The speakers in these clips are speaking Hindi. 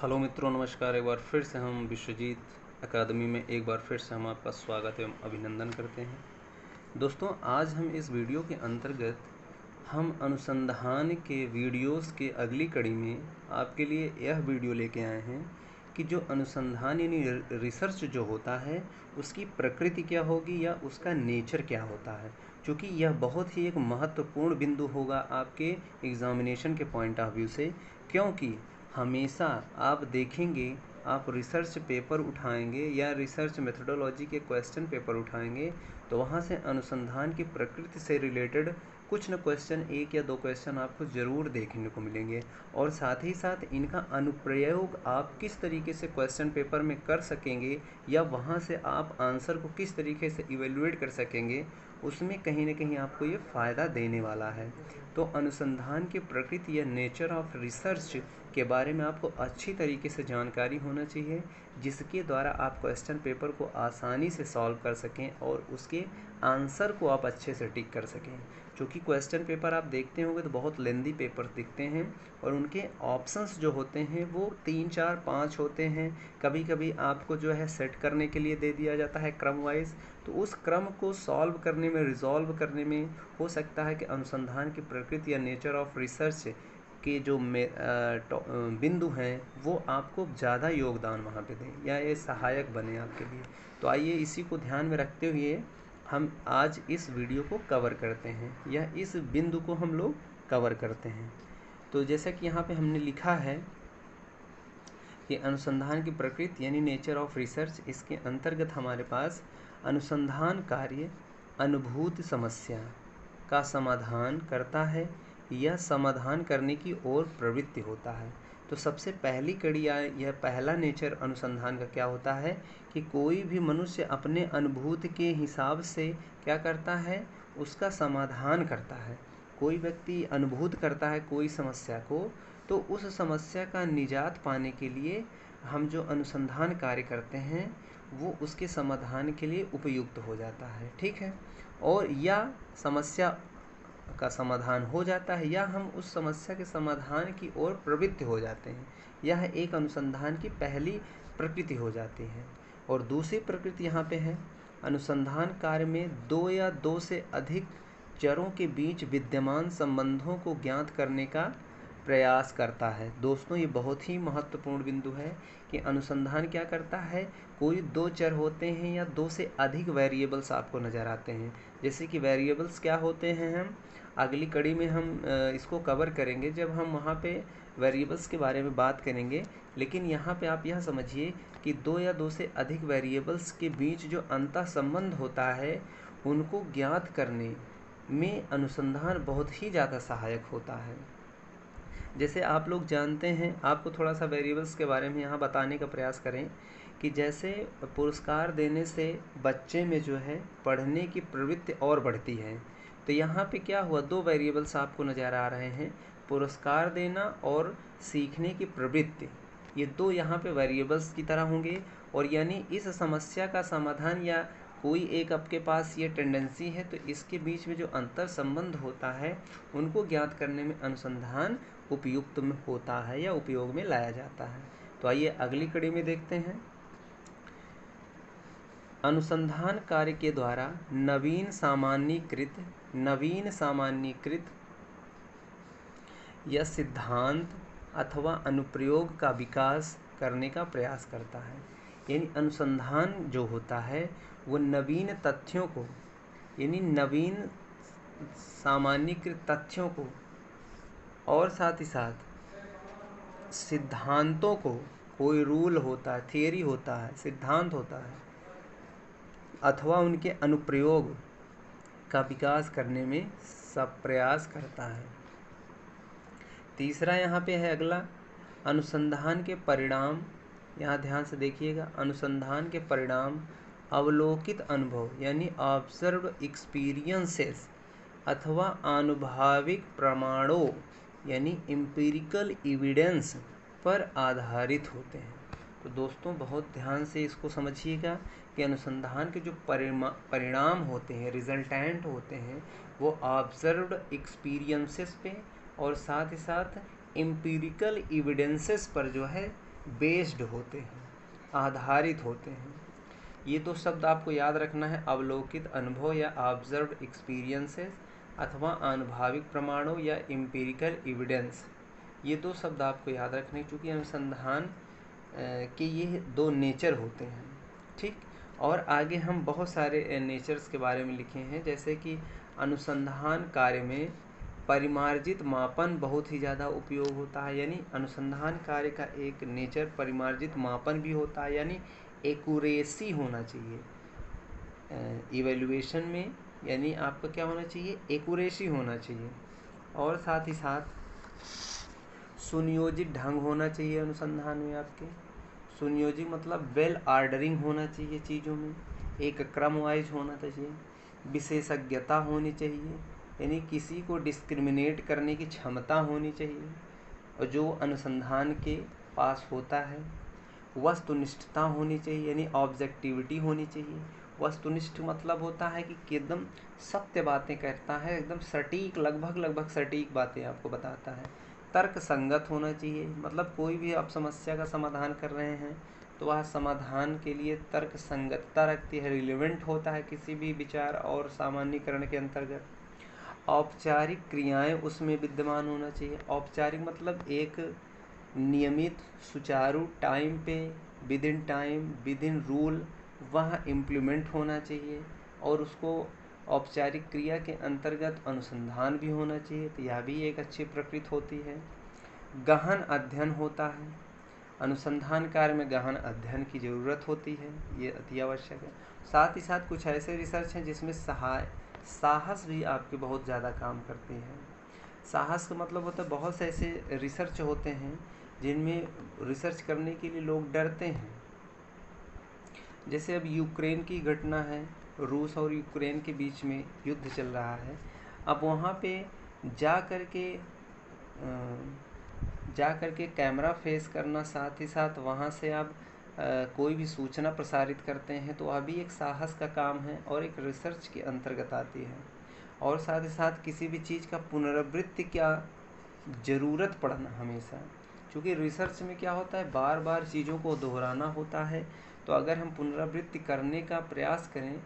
हेलो मित्रों, नमस्कार। एक बार फिर से हम विश्वजीत अकादमी में एक बार फिर से हम आपका स्वागत एवं अभिनंदन करते हैं। दोस्तों, आज हम इस वीडियो के अंतर्गत हम अनुसंधान के वीडियोस के अगली कड़ी में आपके लिए यह वीडियो लेके आए हैं कि जो अनुसंधान यानी रिसर्च जो होता है उसकी प्रकृति क्या होगी या उसका नेचर क्या होता है, क्योंकि यह बहुत ही एक महत्वपूर्ण बिंदु होगा आपके एग्जामिनेशन के पॉइंट ऑफ व्यू से। क्योंकि हमेशा आप देखेंगे, आप रिसर्च पेपर उठाएंगे या रिसर्च मेथोडोलॉजी के क्वेश्चन पेपर उठाएंगे तो वहाँ से अनुसंधान की प्रकृति से रिलेटेड कुछ न क्वेश्चन, एक या दो क्वेश्चन आपको ज़रूर देखने को मिलेंगे। और साथ ही साथ इनका अनुप्रयोग आप किस तरीके से क्वेश्चन पेपर में कर सकेंगे या वहाँ से आप आंसर को किस तरीके से इवेल्युएट कर सकेंगे, उसमें कहीं ना कहीं आपको ये फ़ायदा देने वाला है। तो अनुसंधान की प्रकृति या नेचर ऑफ रिसर्च के बारे में आपको अच्छी तरीके से जानकारी होना चाहिए, जिसके द्वारा आप क्वेश्चन पेपर को आसानी से सॉल्व कर सकें और उसके आंसर को आप अच्छे से टिक कर सकें। क्योंकि क्वेश्चन पेपर आप देखते होंगे तो बहुत लेंदी पेपर दिखते हैं और उनके ऑप्शंस जो होते हैं वो 3, 4, 5 होते हैं। कभी कभी आपको जो है सेट करने के लिए दे दिया जाता है क्रम वाइज, तो उस क्रम को सॉल्व करने में, रिजॉल्व करने में हो सकता है कि अनुसंधान की प्रकृति या नेचर ऑफ रिसर्च के जो बिंदु हैं वो आपको ज़्यादा योगदान वहाँ पे दें या ये सहायक बने आपके लिए। तो आइए इसी को ध्यान में रखते हुए हम आज इस वीडियो को कवर करते हैं या इस बिंदु को हम लोग कवर करते हैं। तो जैसा कि यहाँ पे हमने लिखा है कि अनुसंधान की प्रकृति यानी नेचर ऑफ रिसर्च, इसके अंतर्गत हमारे पास अनुसंधान कार्य अनुभूत समस्या का समाधान करता है या समाधान करने की ओर प्रवृत्ति होता है। तो सबसे पहली कड़ी या यह पहला नेचर अनुसंधान का क्या होता है कि कोई भी मनुष्य अपने अनुभूति के हिसाब से क्या करता है, उसका समाधान करता है। कोई व्यक्ति अनुभूत करता है कोई समस्या को, तो उस समस्या का निजात पाने के लिए हम जो अनुसंधान कार्य करते हैं वो उसके समाधान के लिए उपयुक्त हो जाता है। ठीक है, और या समस्या का समाधान हो जाता है या हम उस समस्या के समाधान की ओर प्रवृत्त हो जाते हैं। यह एक अनुसंधान की पहली प्रकृति हो जाती है। और दूसरी प्रकृति यहाँ पे है, अनुसंधान कार्य में दो या दो से अधिक चरों के बीच विद्यमान संबंधों को ज्ञात करने का प्रयास करता है। दोस्तों, ये बहुत ही महत्वपूर्ण बिंदु है कि अनुसंधान क्या करता है, कोई दो चर होते हैं या दो से अधिक वेरिएबल्स आपको नज़र आते हैं। जैसे कि वेरिएबल्स क्या होते हैं, हम अगली कड़ी में हम इसको कवर करेंगे जब हम वहाँ पे वेरिएबल्स के बारे में बात करेंगे। लेकिन यहाँ पे आप यह समझिए कि दो या दो से अधिक वेरिएबल्स के बीच जो अंतः संबंध होता है उनको ज्ञात करने में अनुसंधान बहुत ही ज़्यादा सहायक होता है। जैसे आप लोग जानते हैं, आपको थोड़ा सा वेरिएबल्स के बारे में यहाँ बताने का प्रयास करें कि जैसे पुरस्कार देने से बच्चे में जो है पढ़ने की प्रवृत्ति और बढ़ती है। तो यहाँ पे क्या हुआ, दो वेरिएबल्स आपको नज़र आ रहे हैं, पुरस्कार देना और सीखने की प्रवृत्ति। ये दो यहाँ पे वेरिएबल्स की तरह होंगे। और यानी इस समस्या का समाधान या कोई एक आपके पास ये टेंडेंसी है, तो इसके बीच में जो अंतर संबंध होता है उनको ज्ञात करने में अनुसंधान उपयुक्त में होता है या उपयोग में लाया जाता है। तो आइए अगली कड़ी में देखते हैं। अनुसंधान कार्य के द्वारा नवीन सामान्यीकृत या सिद्धांत अथवा अनुप्रयोग का विकास करने का प्रयास करता है। यानी अनुसंधान जो होता है वो नवीन तथ्यों को, यानी नवीन सामान्यीकृत तथ्यों को और साथ ही साथ सिद्धांतों को, कोई रूल होता है, थियरी होता है, सिद्धांत होता है, अथवा उनके अनुप्रयोग का विकास करने में सब प्रयास करता है। तीसरा यहाँ पे है अगला, अनुसंधान के परिणाम। यहाँ ध्यान से देखिएगा, अनुसंधान के परिणाम अवलोकित अनुभव यानी ऑब्जर्व्ड एक्सपीरियंसेस अथवा आनुभाविक प्रमाणों यानी एम्पिरिकल एविडेंस पर आधारित होते हैं। तो दोस्तों, बहुत ध्यान से इसको समझिएगा कि अनुसंधान के जो परिणाम होते हैं, रिजल्टेंट होते हैं, वो ऑब्जर्व्ड एक्सपीरियंसेस पे और साथ ही साथ एम्पिरिकल एविडेंसेस पर जो है बेस्ड होते हैं, आधारित होते हैं। ये दो शब्द आपको याद रखना है, अवलोकित अनुभव या ऑब्जर्व्ड एक्सपीरियंसेस अथवा आनुभाविक प्रमाणों या एम्पिरिकल एविडेंस। ये दो शब्द आपको याद रखने, क्योंकि अनुसंधान के ये दो नेचर होते हैं। ठीक, और आगे हम बहुत सारे नेचर्स के बारे में लिखे हैं, जैसे कि अनुसंधान कार्य में परिमार्जित मापन बहुत ही ज़्यादा उपयोग होता है। यानी अनुसंधान कार्य का एक नेचर परिमार्जित मापन भी होता है, यानी एक्यूरेसी होना चाहिए इवैल्यूएशन में। यानी आपका क्या होना चाहिए, एक्यूरेसी होना चाहिए। और साथ ही साथ सुनियोजित ढंग होना चाहिए अनुसंधान में आपके। सुनियोजित मतलब वेल ऑर्डरिंग होना चाहिए चीज़ों में, एक क्रम वाइज होना चाहिए। विशेषज्ञता होनी चाहिए, यानी किसी को डिस्क्रिमिनेट करने की क्षमता होनी चाहिए और जो अनुसंधान के पास होता है। वस्तुनिष्ठता होनी चाहिए, यानी ऑब्जेक्टिविटी होनी चाहिए। वस्तुनिष्ठ मतलब होता है कि एकदम सत्य बातें कहता है, एकदम सटीक, लगभग सटीक बातें आपको बताता है। तर्क संगत होना चाहिए, मतलब कोई भी आप समस्या का समाधान कर रहे हैं तो वह समाधान के लिए तर्क संगतता रखती है, रिलेवेंट होता है किसी भी विचार और सामान्यीकरण के अंतर्गत। औपचारिक क्रियाएं उसमें विद्यमान होना चाहिए। औपचारिक मतलब एक नियमित, सुचारू, टाइम पे, with in time, with in rule वह इम्प्लीमेंट होना चाहिए, और उसको औपचारिक क्रिया के अंतर्गत अनुसंधान भी होना चाहिए, तो यह भी एक अच्छी प्रकृति होती है। गहन अध्ययन होता है, अनुसंधान कार्य में गहन अध्ययन की ज़रूरत होती है, ये अति आवश्यक है। साथ ही साथ कुछ ऐसे रिसर्च हैं जिसमें साहस भी आपके बहुत ज़्यादा काम करती है। साहस का मतलब होता है बहुत से ऐसे रिसर्च होते हैं जिनमें रिसर्च करने के लिए लोग डरते हैं। जैसे अब यूक्रेन की घटना है, रूस और यूक्रेन के बीच में युद्ध चल रहा है। अब वहाँ पे जा कर के कैमरा फेस करना, साथ ही साथ वहाँ से आप कोई भी सूचना प्रसारित करते हैं, तो अभी एक साहस का काम है और एक रिसर्च के अंतर्गत आती है। और साथ ही साथ किसी भी चीज़ का पुनरावृत्ति क्या ज़रूरत पड़ना हमेशा, क्योंकि रिसर्च में क्या होता है, बार बार चीज़ों को दोहराना होता है। तो अगर हम पुनरावृत्ति करने का प्रयास करें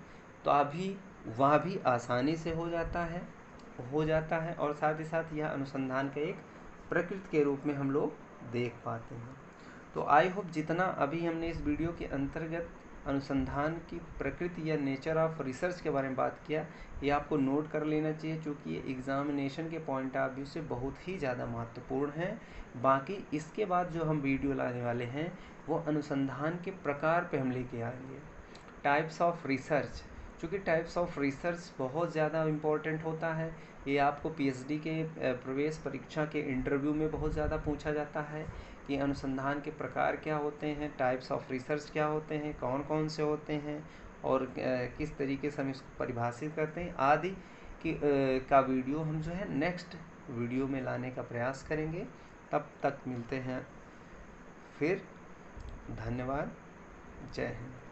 तो अभी वह भी आसानी से हो जाता है और साथ ही साथ यह अनुसंधान का एक प्रकृति के रूप में हम लोग देख पाते हैं। तो आई होप जितना अभी हमने इस वीडियो के अंतर्गत अनुसंधान की प्रकृति या नेचर ऑफ रिसर्च के बारे में बात किया, ये आपको नोट कर लेना चाहिए, क्योंकि ये एग्जामिनेशन के पॉइंट ऑफ व्यू से बहुत ही ज़्यादा महत्वपूर्ण है। बाकी इसके बाद जो हम वीडियो लाने वाले हैं वो अनुसंधान के प्रकार पे हम लेके आएंगे, टाइप्स ऑफ रिसर्च, क्योंकि टाइप्स ऑफ रिसर्च बहुत ज़्यादा इम्पोर्टेंट होता है। ये आपको पीएचडी के प्रवेश परीक्षा के इंटरव्यू में बहुत ज़्यादा पूछा जाता है कि अनुसंधान के प्रकार क्या होते हैं, टाइप्स ऑफ रिसर्च क्या होते हैं, कौन कौन से होते हैं और किस तरीके से हम इसको परिभाषित करते हैं आदि का वीडियो हम जो है नेक्स्ट वीडियो में लाने का प्रयास करेंगे। तब तक मिलते हैं फिर। धन्यवाद। जय हिंद।